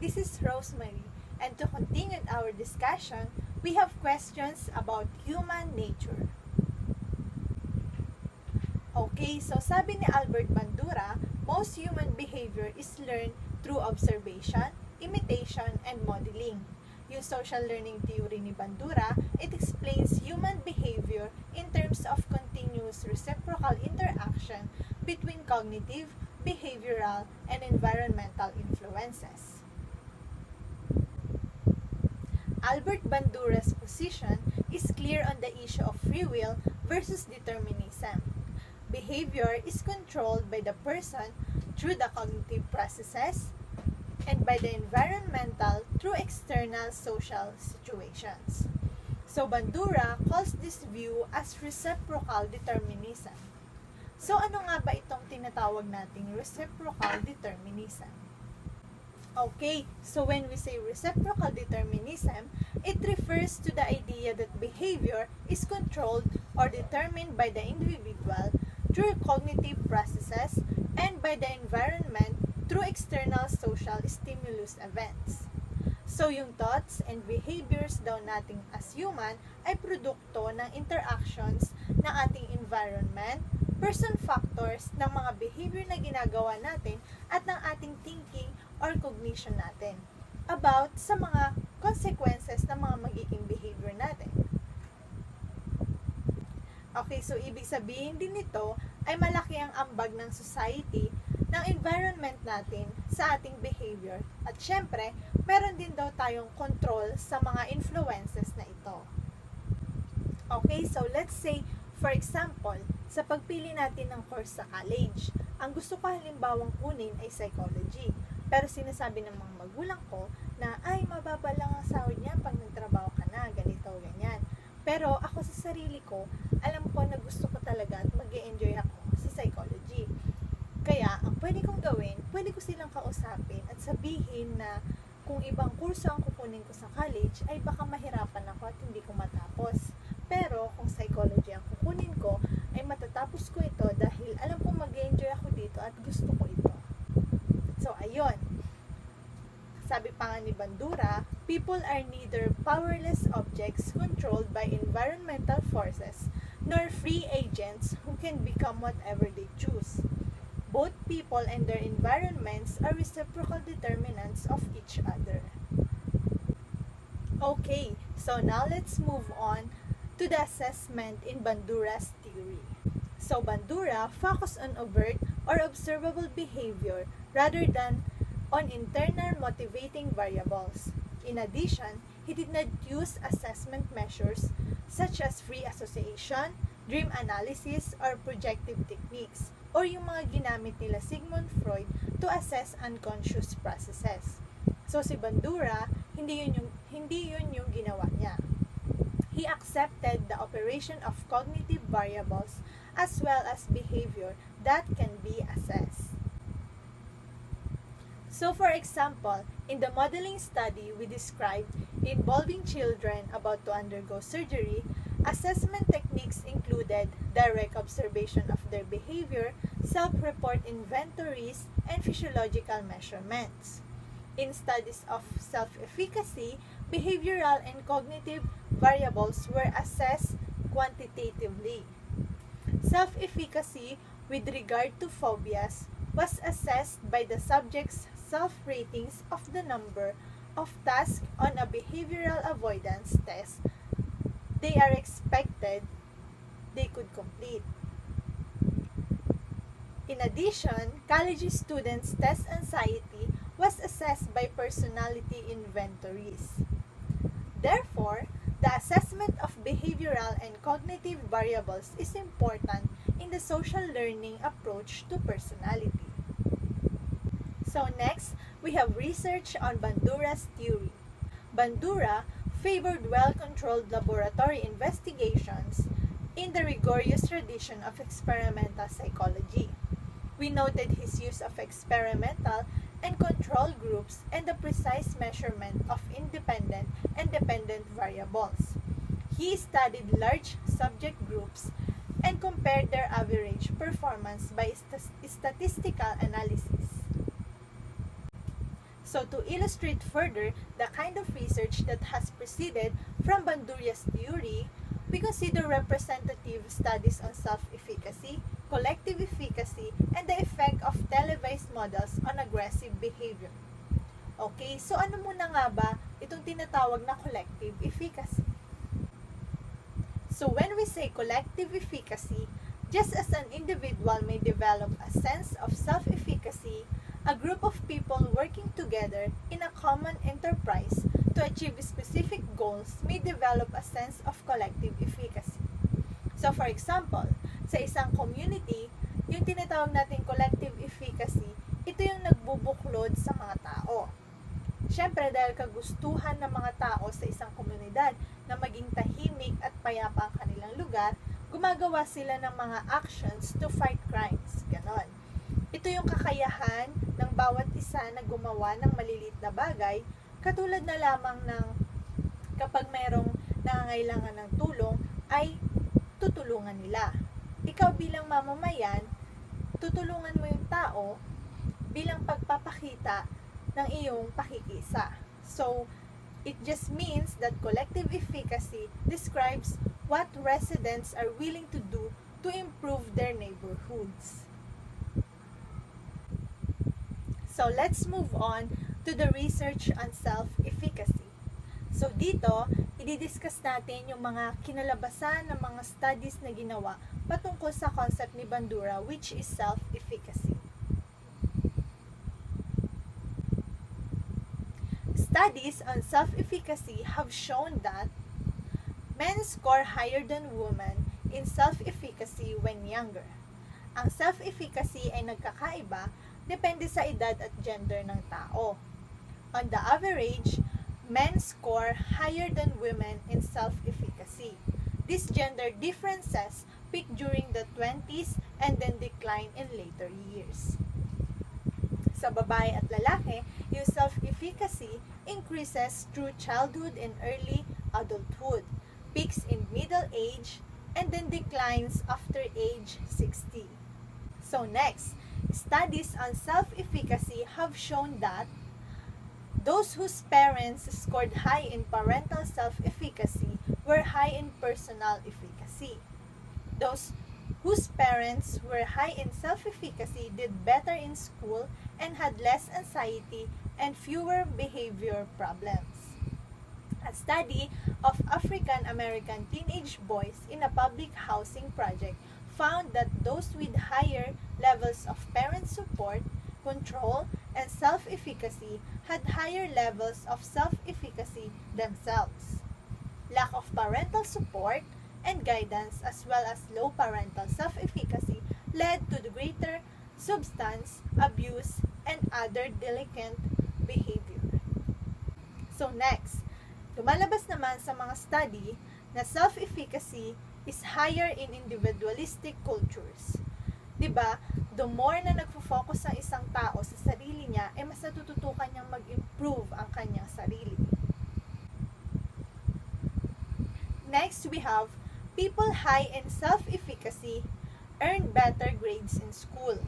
this is Rosemarie, and to continue our discussion, we have questions about human nature. Okay, so sabi ni Albert Bandura, most human behavior is learned through observation, imitation, and modeling. Yung social learning theory ni Bandura, it explains human behavior in terms of continuous reciprocal interaction between cognitive, behavioral, and environmental influences. Albert Bandura's position is clear on the issue of free will versus determinism. Behavior is controlled by the person through the cognitive processes and by the environmental through external social situations. So Bandura calls this view as reciprocal determinism. So ano nga ba itong tinatawag nating reciprocal determinism? Okay, so when we say reciprocal determinism, it refers to the idea that behavior is controlled or determined by the individual through cognitive processes and by the environment through external social stimulus events. So yung thoughts and behaviors daw nating as human ay produkto ng interactions ng ating environment, person factors ng mga behavior na ginagawa natin at ng ating thinking or cognition natin about sa mga consequences ng mga magiging behavior natin. Okay, so ibig sabihin din nito ay malaki ang ambag ng society, ng environment natin sa ating behavior. At syempre, meron din daw tayong control sa mga influences na ito. Okay, so let's say, for example, sa pagpili natin ng course sa college, ang gusto ko halimbawang kunin ay psychology. Pero sinasabi ng mga magulang ko na, ay, mababa lang ang sahod niya pag nagtrabaho ka na, ganito, ganyan. Pero ako sa sarili ko, alam ko na gusto ko talaga at mag-e-enjoy ako sa psychology. Kaya, ang pwede kong gawin, pwede ko silang kausapin at sabihin na kung ibang kurso ang kukunin ko sa college, ay baka mahirapan ako at hindi ko matapos. Pero kung psychology ang kukunin ko, ay matatapos ko ito dahil alam kong mag-e-enjoy ako dito at gusto ko ito. So, ayun. Sabi pa nga ni Bandura, people are neither powerless objects controlled by environmental forces, nor free agents who can become whatever they choose. Both people and their environments are reciprocal determinants of each other. Okay, so now let's move on to the assessment in Bandura's theory. So Bandura focused on overt or observable behavior rather than on internal motivating variables. In addition, he did not use assessment measures such as free association, dream analysis, or projective techniques, or yung mga ginamit nila Sigmund Freud to assess unconscious processes. So si Bandura, hindi yun yung ginawa niya. He accepted the operation of cognitive variables as well as behavior that can be assessed. So for example, in the modeling study we described involving children about to undergo surgery, assessment techniques included direct observation of their behavior, self-report inventories, and physiological measurements. In studies of self-efficacy, behavioral and cognitive variables were assessed quantitatively. Self-efficacy with regard to phobias was assessed by the subject's self-ratings of the number of tasks on a behavioral avoidance test they are expected they could complete. In addition, college students' test anxiety was assessed by personality inventories. Therefore, the assessment of behavioral and cognitive variables is important in the social learning approach to personality. So next, we have research on Bandura's theory. Bandura favored well-controlled laboratory investigations in the rigorous tradition of experimental psychology. We noted his use of experimental and control groups and the precise measurement of independent and dependent variables. He studied large subject groups and compared their average performance by statistical analysis. So to illustrate further the kind of research that has proceeded from Bandura's theory, we consider representative studies on self-efficacy, collective efficacy, and the effect of televised models on aggressive behavior. Okay, so ano muna nga ba itong tinatawag na collective efficacy? So when we say collective efficacy, just as an individual may develop a sense of self-efficacy, a group of people working together in a common enterprise to achieve specific goals may develop a sense of collective efficacy. So for example, sa isang community, yung tinatawag nating collective efficacy, ito yung nagbubuklod sa mga tao. Siyempre, dahil kagustuhan ng mga tao sa isang komunidad na maging tahimik at payapa ang kanilang lugar, gumagawa sila ng mga actions to fight crimes. Ganon. Ito yung kakayahan ng bawat isa na gumawa ng maliliit na bagay, katulad na lamang ng kapag mayroong nangangailangan ng tulong, ay tutulungan nila. Ikaw bilang mamamayan, tutulungan mo yung tao bilang pagpapakita ng iyong pakikisa. So, it just means that collective efficacy describes what residents are willing to do to improve their neighborhoods. So, let's move on to the research on self-efficacy. So, dito, i-discuss natin yung mga kinalabasan ng mga studies na ginawa patungkol sa concept ni Bandura, which is self-efficacy. Studies on self-efficacy have shown that men score higher than women in self-efficacy when younger. Ang self-efficacy ay nagkakaiba depende sa edad at gender ng tao. On the average, men score higher than women in self-efficacy. These gender differences peak during the 20s and then decline in later years. Sa babae at lalaki, yung self-efficacy increases through childhood and early adulthood, peaks in middle age, and then declines after age 60. So next, studies on self-efficacy have shown that those whose parents scored high in parental self-efficacy were high in personal efficacy. Those whose parents were high in self-efficacy did better in school and had less anxiety and fewer behavior problems. A study of African American teenage boys in a public housing project found that those with higher levels of parent support, control, and self-efficacy had higher levels of self-efficacy themselves. Lack of parental support and guidance as well as low parental self-efficacy led to the greater substance abuse and other delinquent behavior. So next, lumalabas naman sa mga study na self-efficacy is higher in individualistic cultures. Diba, the more na nagfo-focus ang isang tao sa sarili niya, mas natututukan niyang mag-improve ang kanyang sarili. Next, we have people high in self-efficacy earn better grades in school.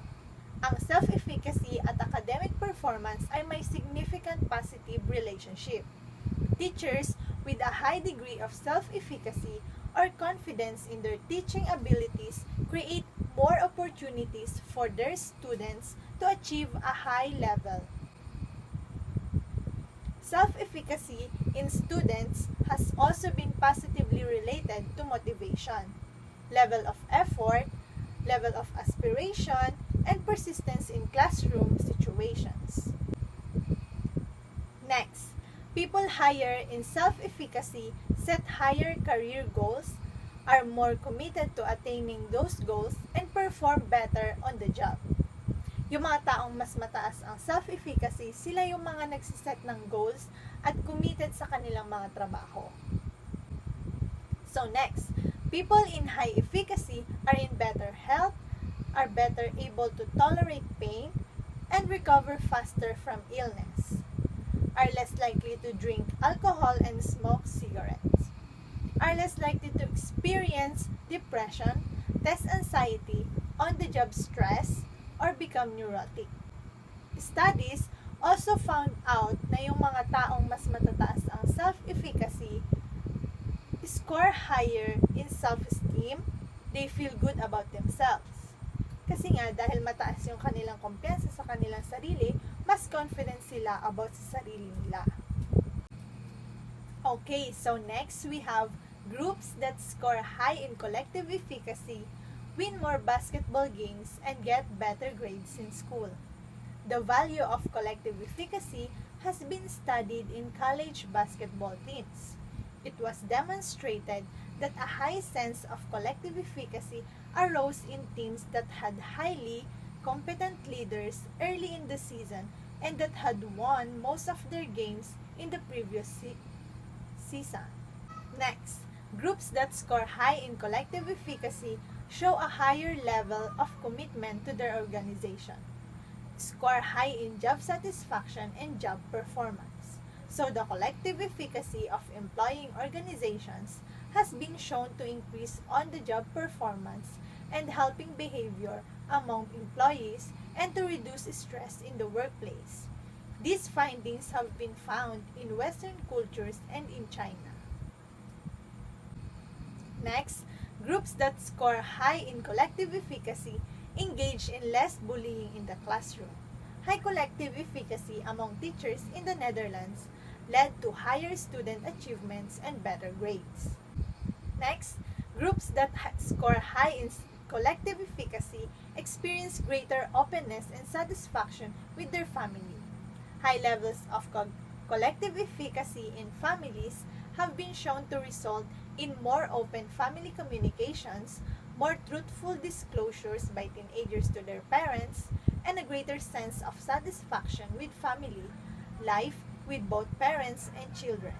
Ang self-efficacy at academic performance ay may significant positive relationship. Teachers with a high degree of self-efficacy or confidence in their teaching abilities create more opportunities for their students to achieve a high level. Self-efficacy in students has also been positively related to motivation, level of effort, level of aspiration, and persistence in classroom situations. Next, people higher in self-efficacy set higher career goals, are more committed to attaining those goals, and perform better on the job. Yung mga taong mas mataas ang self-efficacy, sila yung mga nagsiset ng goals at committed sa kanilang mga trabaho. So next, people in high efficacy are in better health, are better able to tolerate pain, and recover faster from illness, are less likely to drink alcohol and smoke cigarettes, are less likely to experience depression, test anxiety, on-the-job stress, or become neurotic. Studies also found out na yung mga taong mas matataas ang self-efficacy score higher in self-esteem, they feel good about themselves. Kasi nga, dahil mataas yung kanilang kumpiyansa sa kanilang sarili, mas confident sila about sa sarili nila. Okay, so next we have groups that score high in collective efficacy, win more basketball games, and get better grades in school. The value of collective efficacy has been studied in college basketball teams. It was demonstrated that a high sense of collective efficacy arose in teams that had highly competent leaders early in the season and that had won most of their games in the previous season. Next, groups that score high in collective efficacy show a higher level of commitment to their organization, score high in job satisfaction and job performance. So the collective efficacy of employing organizations has been shown to increase on-the-job performance and helping behavior among employees and to reduce stress in the workplace. These findings have been found in Western cultures and in China. Next, groups that score high in collective efficacy engage in less bullying in the classroom. High collective efficacy among teachers in the Netherlands led to higher student achievements and better grades. Next, groups that score high in collective efficacy experience greater openness and satisfaction with their family. High levels of collective efficacy in families have been shown to result in more open family communications, more truthful disclosures by teenagers to their parents, and a greater sense of satisfaction with family life with both parents and children.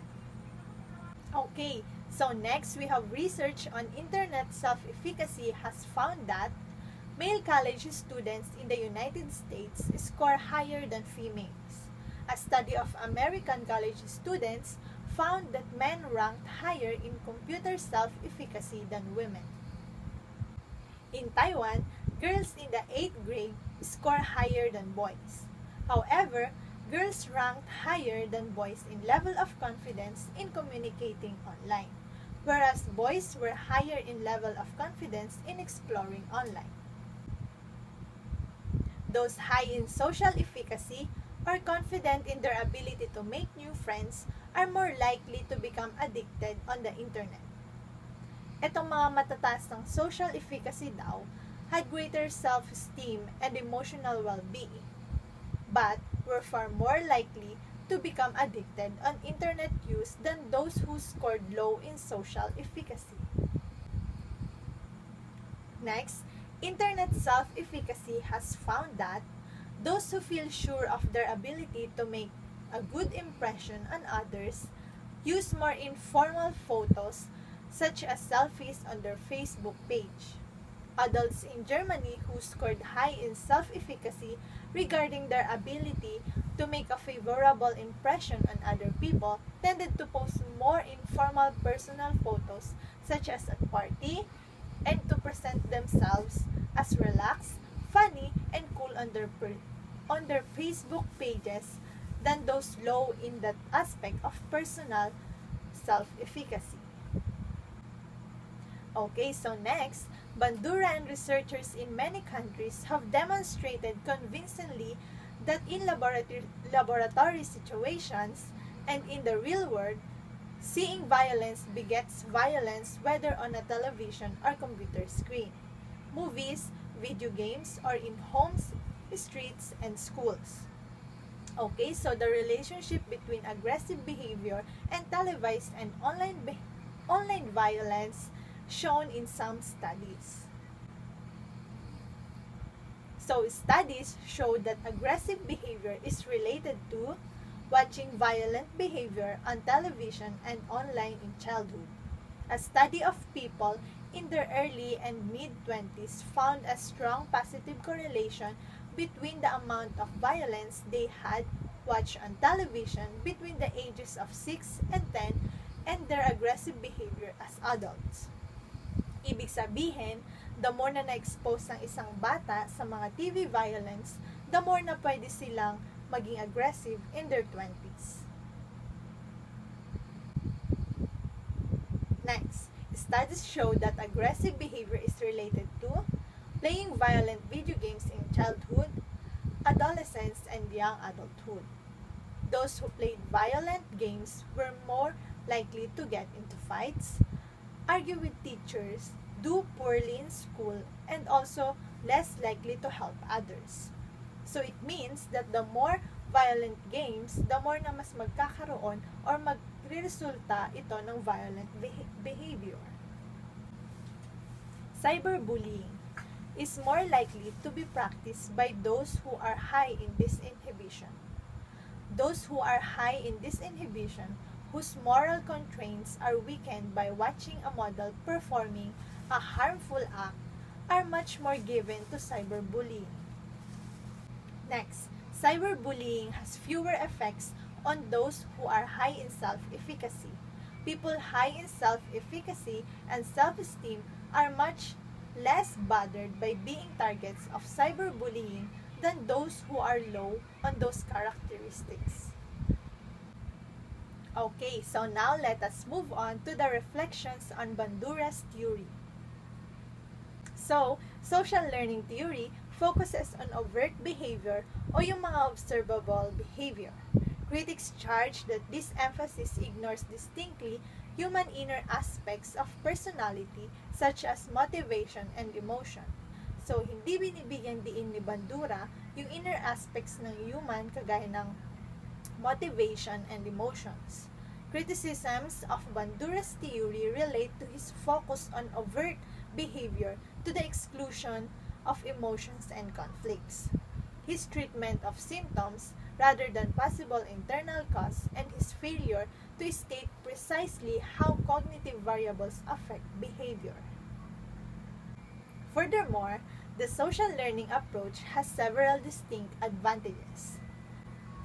Okay, so next we have research on internet self-efficacy has found that male college students in the United States score higher than females. A study of American college students found that men ranked higher in computer self-efficacy than women. In Taiwan, girls in the 8th grade score higher than boys. However, girls ranked higher than boys in level of confidence in communicating online, whereas boys were higher in level of confidence in exploring online. Those high in social efficacy or confident in their ability to make new friends are more likely to become addicted on the internet. Etong mga matataas ng social efficacy daw had greater self-esteem and emotional well-being, but were far more likely to become addicted on internet use than those who scored low in social efficacy. Next, internet self-efficacy has found that those who feel sure of their ability to make a good impression on others use more informal photos such as selfies on their Facebook page. Adults in Germany who scored high in self-efficacy regarding their ability to make a favorable impression on other people tended to post more informal personal photos such as at party and to present themselves as relaxed, funny, and cool on their Facebook pages than those low in that aspect of personal self-efficacy. Okay, so next, Bandura and researchers in many countries have demonstrated convincingly that in laboratory situations and in the real world, seeing violence begets violence whether on a television or computer screen, movies, video games, or in homes, streets, and schools. Okay, so the relationship between aggressive behavior and televised and online violence shown in some studies. So studies show that aggressive behavior is related to watching violent behavior on television and online in childhood. A study of people in their early and mid-20s found a strong positive correlation between the amount of violence they had watched on television between the ages of 6 and 10 and their aggressive behavior as adults. Ibig sabihin, the more na na-expose ng isang bata sa mga TV violence, the more na pwede silang maging aggressive in their 20s. Next, studies show that aggressive behavior is related to playing violent video games in childhood, adolescence, and young adulthood. Those who played violent games were more likely to get into fights, argue with teachers, do poorly in school, and also less likely to help others. So it means that the more violent games, the more na mas magkakaroon or magre-resulta ito ng violent behavior. Cyberbullying is more likely to be practiced by those who are high in disinhibition. Those who are high in disinhibition, whose moral constraints are weakened by watching a model performing a harmful act, are much more given to cyberbullying. Next, cyberbullying has fewer effects on those who are high in self-efficacy. People high in self-efficacy and self-esteem are much less bothered by being targets of cyberbullying than those who are low on those characteristics. Okay, so now let us move on to the reflections on Bandura's theory. So, social learning theory focuses on overt behavior o yung mga observable behavior. Critics charge that this emphasis ignores distinctly human inner aspects of personality such as motivation and emotion. So, hindi binibigyan diin ni Bandura yung inner aspects ng human kagaya ng motivation and emotions. Criticisms of Bandura's theory relate to his focus on overt behavior to the exclusion of emotions and conflicts. His treatment of symptoms rather than possible internal cause, and his failure to state precisely how cognitive variables affect behavior. Furthermore, the social learning approach has several distinct advantages.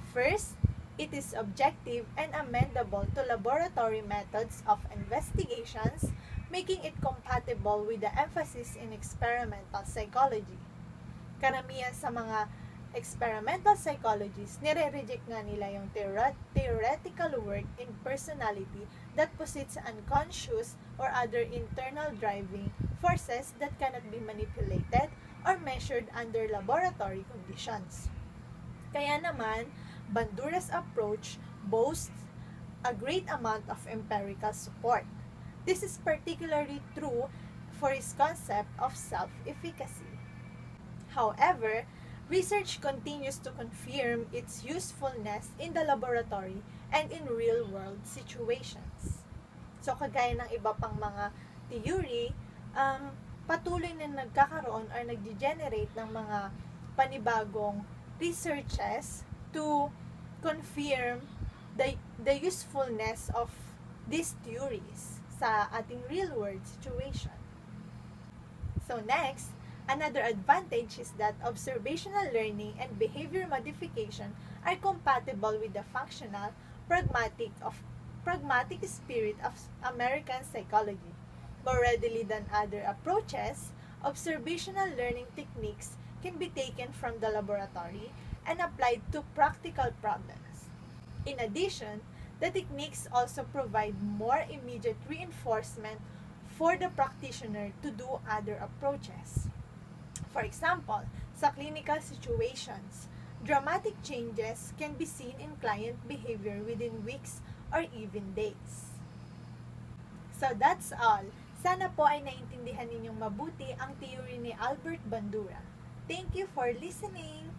First, it is objective and amendable to laboratory methods of investigations, making it compatible with the emphasis in experimental psychology. Karamihan sa mga experimental psychologists, nire-reject nga nila yung theoretical work in personality that posits unconscious or other internal driving forces that cannot be manipulated or measured under laboratory conditions. Kaya naman, Bandura's approach boasts a great amount of empirical support. This is particularly true for his concept of self-efficacy. However, research continues to confirm its usefulness in the laboratory and in real-world situations. So, kagaya ng iba pang mga theory, patuloy na nagkakaroon or nag-generate ng mga panibagong researches to confirm the usefulness of these theories sa ating real-world situation. So, next, another advantage is that observational learning and behavior modification are compatible with the functional, pragmatic spirit of American psychology. More readily than other approaches, observational learning techniques can be taken from the laboratory and applied to practical problems. In addition, the techniques also provide more immediate reinforcement for the practitioner to do other approaches. For example, sa clinical situations, dramatic changes can be seen in client behavior within weeks or even days. So that's all. Sana po ay naintindihan ninyong mabuti ang theory ni Albert Bandura. Thank you for listening!